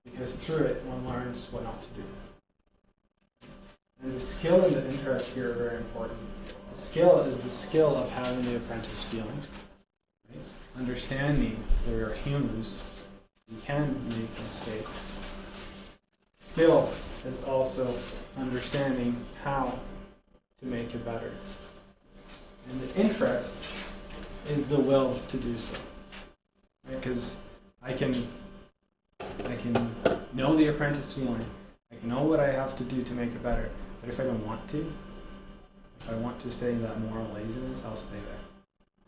because through it one learns what not to do. And the skill and the interest here are very important. The skill is the skill of having the apprentice feeling, right? Understanding that we are humans, we can make mistakes. Skill is also understanding how to make it better. And the interest is the will to do so. Because I can know the apprentice feeling, I can know what I have to do to make it better, but if I don't want to, if I want to stay in that moral laziness, I'll stay there.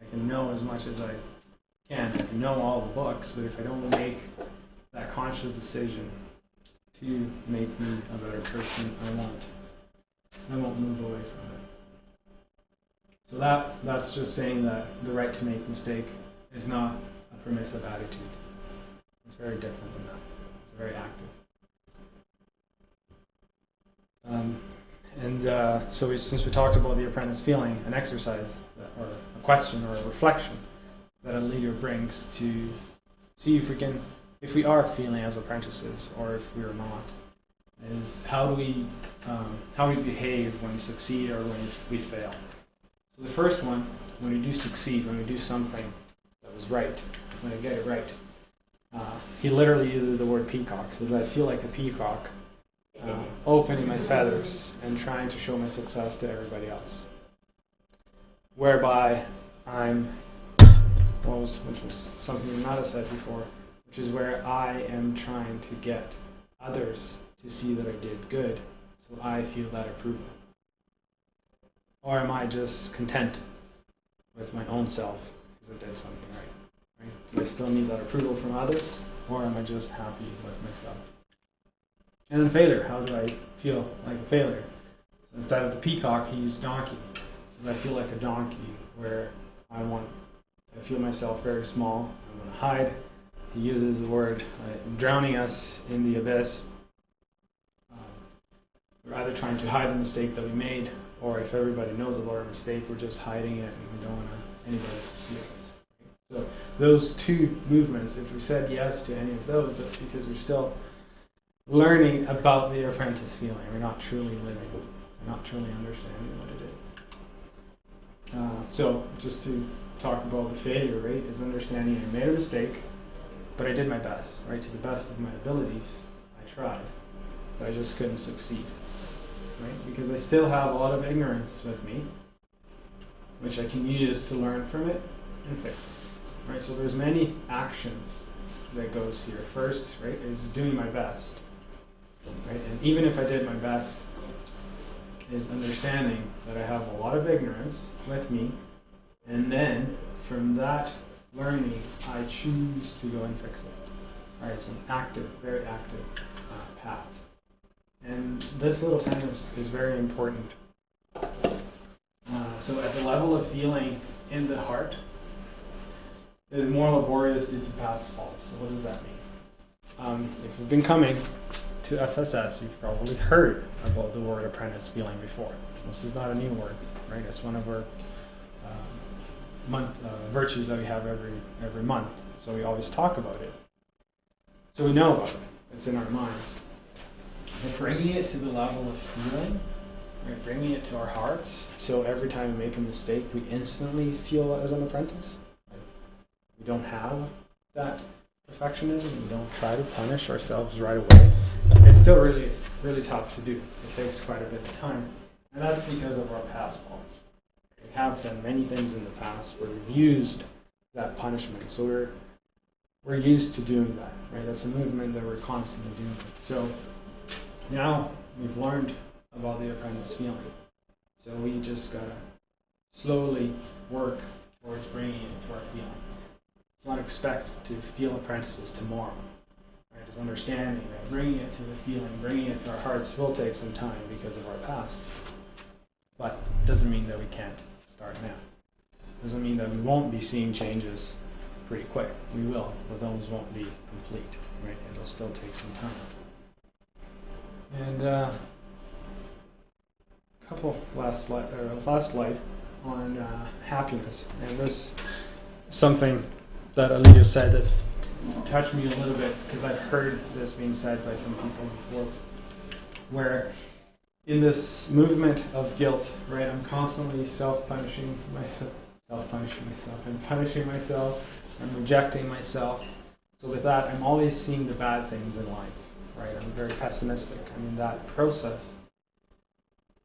I can know as much as I can know all the books, but if I don't make that conscious decision to make me a better person, I won't move away from it. So that's just saying that the right to make mistake is not a permissive attitude. It's very different than that. It's very active. Since we talked about the apprentice feeling, an exercise or a question or a reflection that a leader brings to see if we are feeling as apprentices or if we are not, is how do we behave when we succeed or when we fail. So the first one, when we do succeed, when we do something that was right, when I get it right, he literally uses the word peacock. So that I feel like a peacock, opening my feathers and trying to show my success to everybody else. whereby I'm, which was something Nada said before, which is where I am trying to get others to see that I did good, so I feel that approval. Or am I just content with my own self because I did something right? Do I still need that approval from others, or am I just happy with myself? And then failure, how do I feel like a failure? So instead of the peacock, he used donkey. So I feel like a donkey, where I feel myself very small, I want to hide. He uses the word drowning us in the abyss. We're either trying to hide the mistake that we made, or if everybody knows about our mistake, we're just hiding it and we don't want anybody to see us. So those two movements, if we said yes to any of those, that's because we're still learning about the apprentice feeling. We're not truly living. We're not truly understanding what it is. So just to talk about the failure rate is understanding I made a mistake, but I did my best, right? To the best of my abilities, I tried, but I just couldn't succeed, right? Because I still have a lot of ignorance with me, which I can use to learn from it and fix it, right? So there's many actions that goes here. First, right, is doing my best, right? And even if I did my best, is understanding that I have a lot of ignorance with me, and then from that learning, I choose to go and fix it. All right, it's an active, very active path. And this little sentence is very important. So at the level of feeling in the heart, it is more laborious due to past faults. So what does that mean? If you've been coming to FSS, you've probably heard about the word apprentice feeling before. This is not a new word, right? It's one of our virtues that we have every month. So we always talk about it. So we know about it. It's in our minds. But bringing it to the level of feeling, right, bringing it to our hearts, so every time we make a mistake, we instantly feel as an apprentice. Right? We don't have that perfectionism. We don't try to punish ourselves right away. It's still really, really tough to do. It takes quite a bit of time. And that's because of our past faults. We have done many things in the past where we've used that punishment. So we're used to doing that, right? That's a movement that we're constantly doing. So now we've learned about the apprentice feeling. So we just gotta slowly work towards bringing it to our feeling. Let's not expect to feel apprentices tomorrow. Right? It's understanding that bringing it to the feeling, bringing it to our hearts will take some time because of our past. But it doesn't mean that we can't start now. It doesn't mean that we won't be seeing changes pretty quick. We will, but those won't be complete. Right? It'll still take some time. And a couple last slide on happiness. And this is something that Alito said that touched me a little bit, because I've heard this being said by some people before, where in this movement of guilt, right, I'm constantly punishing myself, I'm punishing myself, I'm rejecting myself. So with that, I'm always seeing the bad things in life, right? I'm very pessimistic. I'm in that process,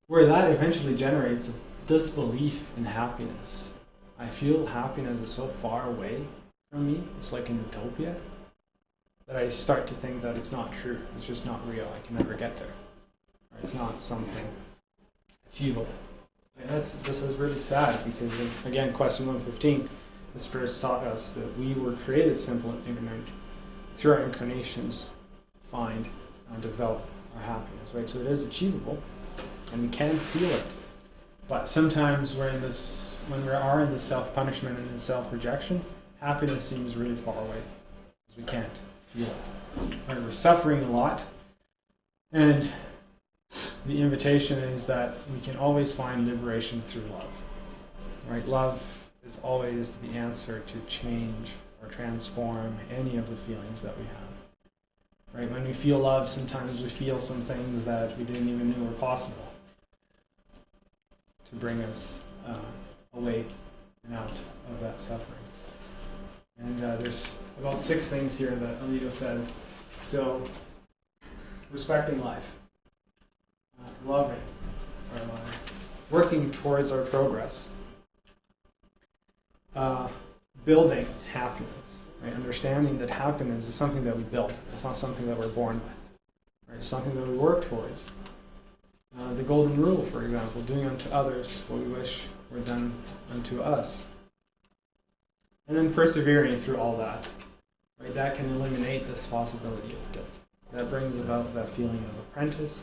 where that eventually generates a disbelief in happiness. I feel happiness is so far away from me, it's like an utopia, that I start to think that it's not true, it's just not real, I can never get there. It's not something achievable. And this is really sad, because again, question 115, the spirits taught us that we were created simple and ignorant. Through our incarnations, find and develop our happiness, right? So it is achievable, and we can feel it. But sometimes when we are in the self-punishment and in self-rejection, happiness seems really far away, because we can't feel it. Right? We're suffering a lot, and the invitation is that we can always find liberation through love. Right? Love is always the answer to change or transform any of the feelings that we have. Right? When we feel love, sometimes we feel some things that we didn't even know were possible to bring us away and out of that suffering. And there's about 6 things here that Alito says. So, respecting life, loving our life, working towards our progress, building happiness, right? Understanding that happiness is something that we build. It's not something that we're born with, right? It's something that we work towards. The golden rule, for example, doing unto others what we wish were done unto us. And then persevering through all that, right? That can eliminate this possibility of guilt. That brings about that feeling of apprentice,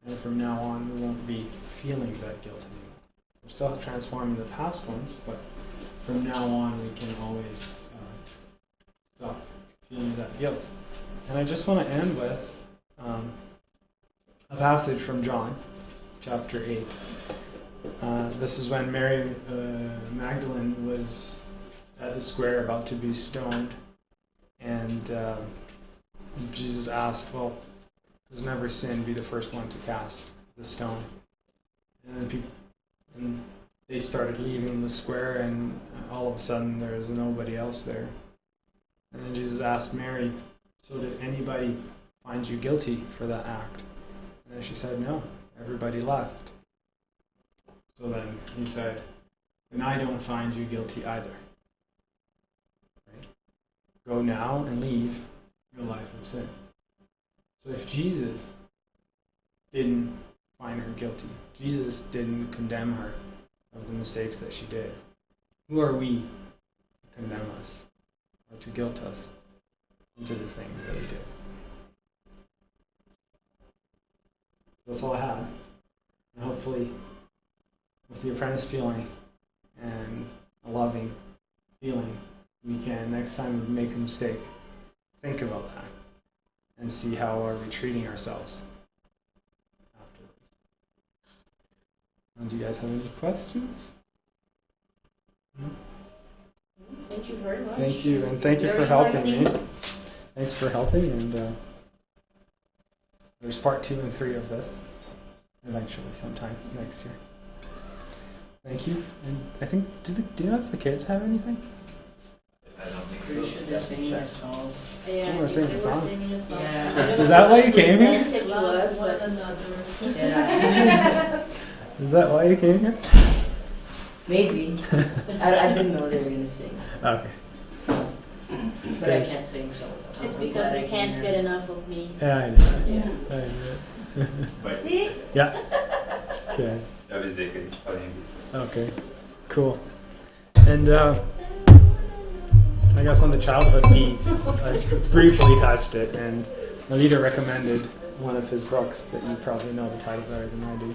and from now on we won't be feeling that guilt anymore. We're still transforming the past ones, but from now on we can always stop feeling that guilt. And I just want to end with a passage from John, chapter 8. This is when Mary Magdalene was at the square about to be stoned, and Jesus asked, well, who's never sinned, be the first one to cast the stone. And then they started leaving the square, and all of a sudden there was nobody else there. And then Jesus asked Mary, so did anybody find you guilty for that act? And then she said, no, everybody left. So then he said, and I don't find you guilty either. Right? Go now and leave your life of sin. So if Jesus didn't find her guilty, Jesus didn't condemn her of the mistakes that she did, who are we to condemn us or to guilt us into the things that we did? That's all I had. And hopefully, with the apprentice feeling and a loving feeling, we can, next time we make a mistake, think about that and see how are we treating ourselves afterwards. And do you guys have any questions? No? Thank you very much. Thank you, and thank you for helping me. Thanks for helping, and there's part 2 and 3 of this eventually, sometime next year. Thank you, and I think, do you know if the kids have anything? I don't think Pretty so. sure they're singing a song. Yeah, Oh, we're singing a song. singing a song. Yeah. I don't Is know that why if you came here? sent it to us, One but another. Yeah. Is that why you came here? Maybe. I didn't know they were going to sing, Okay. but I can't sing, so. it's I'm because glad they I can't came get here. enough of me. Yeah, I did. Yeah. I did. But See? Yeah. Okay. ja, vi ser que disparem. Okay. Cool. And I guess on the childhood piece, I briefly touched it, and the leader recommended one of his books that you probably know the title better than I do.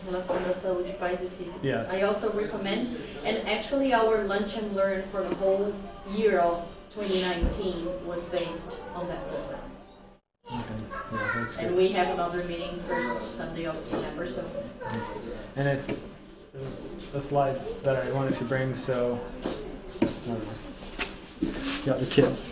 Relação da Saúde, Pais e Filhos. Yes. I also recommend, and actually our Lunch and Learn for the whole year of 2019 was based on that book. Okay. Yeah, that's And good. we have another meeting first Sunday of December, so And it was a slide that I wanted to bring, so I don't know. Got the kids.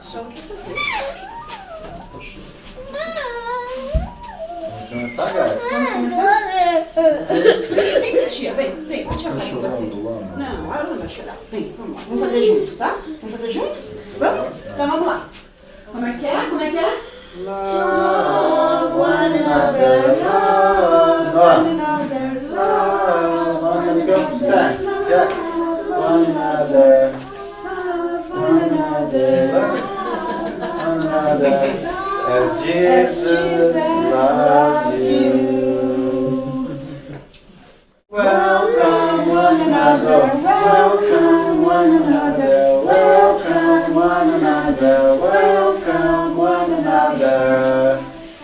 só o que fazer. Vamos começar, guys? Vamos começar? Vem, tia, vem, tia, Tá vai com você. chorando lá, mano? Não, ela não vai chorar. Vem, vamos lá. Vamos fazer junto, tá? Vamos fazer junto? Vamos? Então vamos lá. Como é que é? Como é que é? Love one another, love one another, love one another, yeah, one another, one another, as Jesus loves you. Welcome one another, welcome one another, welcome one another, welcome one another,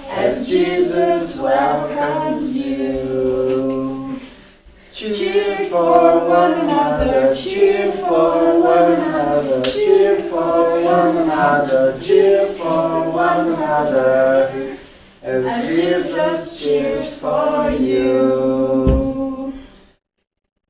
as Jesus welcomes you. Cheer for one another, cheers for one another, cheer for one another, cheer for one another, as Jesus cheers for you.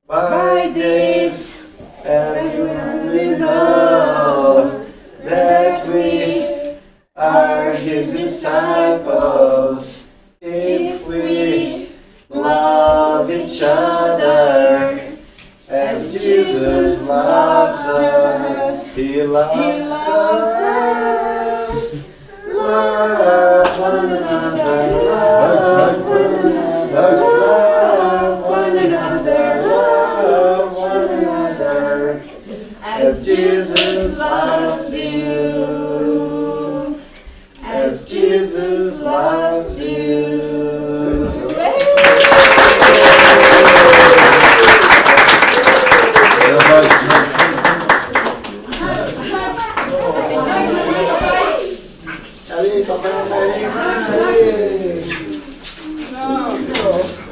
By this, everyone will know that we are His disciples if we love other. As Jesus loves us, He loves us. Love one another, love one another, love one another. As Jesus loves you, as Jesus loves you.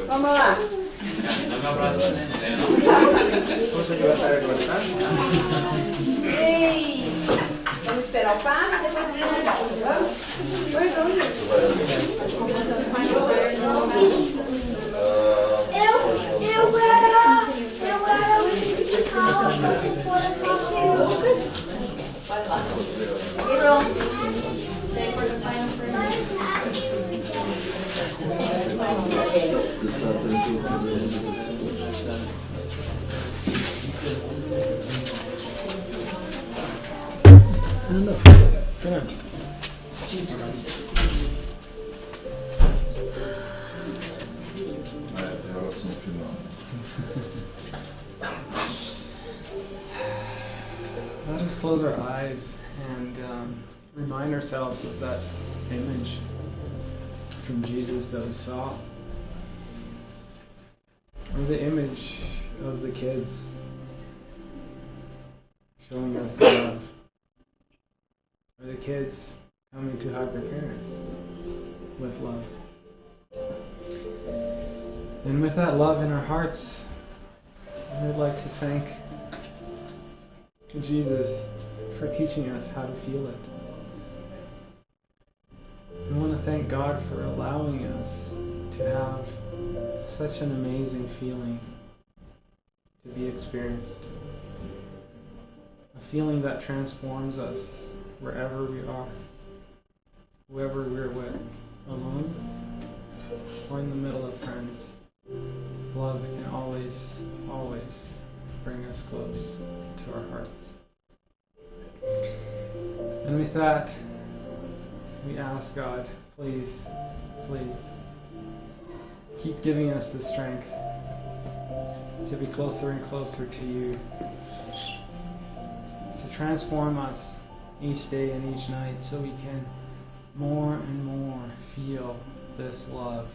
Vamos lá. Ei! Vamos esperar o passe e depois a gente volta, vamos? Eu era o principal para se for Lucas. Vai lá. Stay for the final frame. Tem a oração final. Let us close our eyes and remind ourselves of that image from Jesus that we saw. Or the image of the kids showing us the love. Or the kids coming to hug their parents with love. And with that love in our hearts, I would like to thank Jesus for teaching us how to feel it. I want to thank God for allowing us to have such an amazing feeling to be experienced. A feeling that transforms us wherever we are, whoever we're with, alone or in the middle of friends. Love can always, always bring us close to our hearts. And with that, we ask God, please, please, keep giving us the strength to be closer and closer to you, to transform us each day and each night so we can more and more feel this love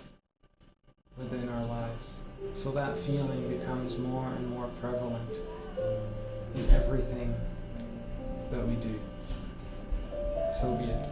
within our lives, so that feeling becomes more and more prevalent in everything that we do. So be it.